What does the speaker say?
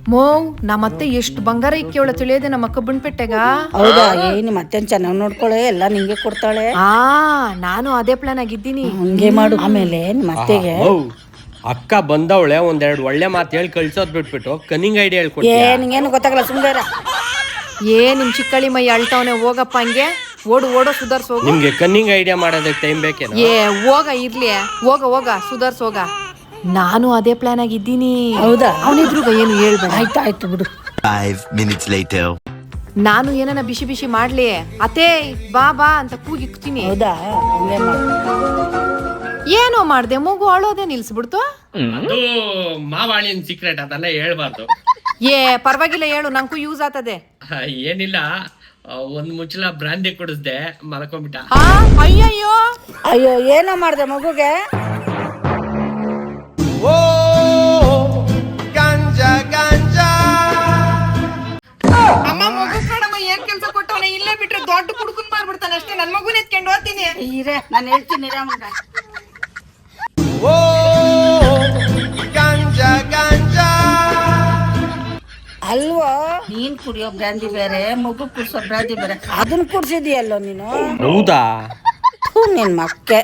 ಮೋವ್ ನಮ್ಮತ್ತೆ ಎಷ್ಟು ಬಂಗಾರ ಇಕ್ಕೇವಳ ತಿಳಿಯದೆ ನಮ್ಮ ಅಕ್ಕ ಬಂದ್ಪೆಟ್ಟೆಗ. ಹೌದಾ? ನಿಮ್ಮ ಅತ್ತೆನ್ ಚೆನ್ನಾಗಿ ನೋಡ್ಕೊಳೆ, ಎಲ್ಲ ನಿಂಗೆ ಕೊಡ್ತಾಳೆ. ನಾನು ಅದೇ ಪ್ಲಾನ್ ಆಗಿದ್ದೀನಿ. ಹಂಗೆ ಮಾಡು. ಆಮೇಲೆ ನಿಮ್ಮ ಅತ್ತೆಗೆ ಅಕ್ಕ ಬಂದವಳೆ ಒಂದೆರಡು ಒಳ್ಳೆ ಮಾತು ಹೇಳಿ ಕಳ್ಸೋದ್ ಬಿಟ್ಬಿಟ್ಟು ಕನ್ನಿಂಗ್ ಐಡಿಯಾ ಹೇಳ್ಕೊಡ್ತೀಯ. ನಿಂಗೇನು ಗೊತ್ತಾಗಲ್ಲ, ಸುಮ್ಮನೆ. ನಿಮ್ ಚಿಕ್ಕಳಿ ಮೈ ಅಳ್ತಾವನೆ, ಹೋಗಪ್ಪ ಹಂಗೆ. ಓಡೋ ಸುಧಾರ್ಸೋಗ. ನಿಮ್ಗೆ ಕನ್ನಿಂಗ್ ಐಡಿಯಾ ಮಾಡೋದಕ್ಕೆ ಟೈಮ್ ಬೇಕೇನೋ? ಹೋಗ ಇರ್ಲಿ, ಹೋಗ ಸುಧಾರ್ಸೋಗ. ನಾನು ಅದೇ ಪ್ಲಾನ್ ಆಗಿದ್ದೀನಿ. ಹೌದಾ? ಅವನಿದ್ರುಗ ಏನು ಹೇಳ್ಬೇಡ. ಆಯ್ತು ಬಿಡು. 5 minutes later. ನಾನು ಏನನ ಬಿಸಿ ಮಾಡ್ಲಿ, ಅತ್ತೇ ಬಾ ಅಂತ ಕೂಗಿಕ್ತೀನಿ. ಹೌದಾ? ಹಂಗೆ ಮಾಡು. ಏನೋ ಮಾಡ್ದೆ, ಮಗು ಅಳೋದೇ ನಿಲ್ಸ್ಬಿಡ್ತು. ಅದು ಮಾವಾಳಿನ ಸೀಕ್ರೆಟ್, ಅದೆಲ್ಲ ಹೇಳ್ಬಾರ್ದು. ಪರವಾಗಿಲ್ಲ, ಹೇಳು, ನಂಗೂ ಯೂಸ್ ಆಗ್ತದೆ. ಏನಿಲ್ಲ, ಒಂದ್ ಮುಚ್ಚಲ ಬ್ರಾಂಡಿ ಕುಡಿಸ್ದೆ, ಮಲ್ಕೊಂಡ್ಬಿಟ್ಟ. ಅಯ್ಯೋ ಏನೋ ಮಾಡ್ದೆ ಮಗುಗೆ? ಅಮ್ಮ, ಮಗು ಕಣಮ್ಮ, ಏನ್ ಕೆಲ್ಸ ಕೊಟ್ಟವನ, ಇಲ್ಲೇ ಬಿಟ್ರೆ ದೊಡ್ಡ ಕುಡ್ಕೊಂಡ್ ಮಾಡ್ಬಿಡ್ತಾನೆ ಅಷ್ಟೇ. ನನ್ ಮಗುನ ಎತ್ಕೊಂಡು ಹೋಗ್ತೀನಿ. ನಾನು ಹೇಳ್ತೀನಿ ಅಲ್ವೋ. ನೀನ್ ಕುಡಿಯೋ ಬ್ರಾಂದಿ ಬೇರೆ, ಮಗು ಕುಡ್ಸೋ ಬ್ರಾಂದಿ ಬೇರೆ. ಅದನ್ನ ಕುಡ್ಸಿದೀಯಲ್ಲೋ ನೀನು. ಹೌದಾ? ನಿನ್ ಮಕ್ಕೆ.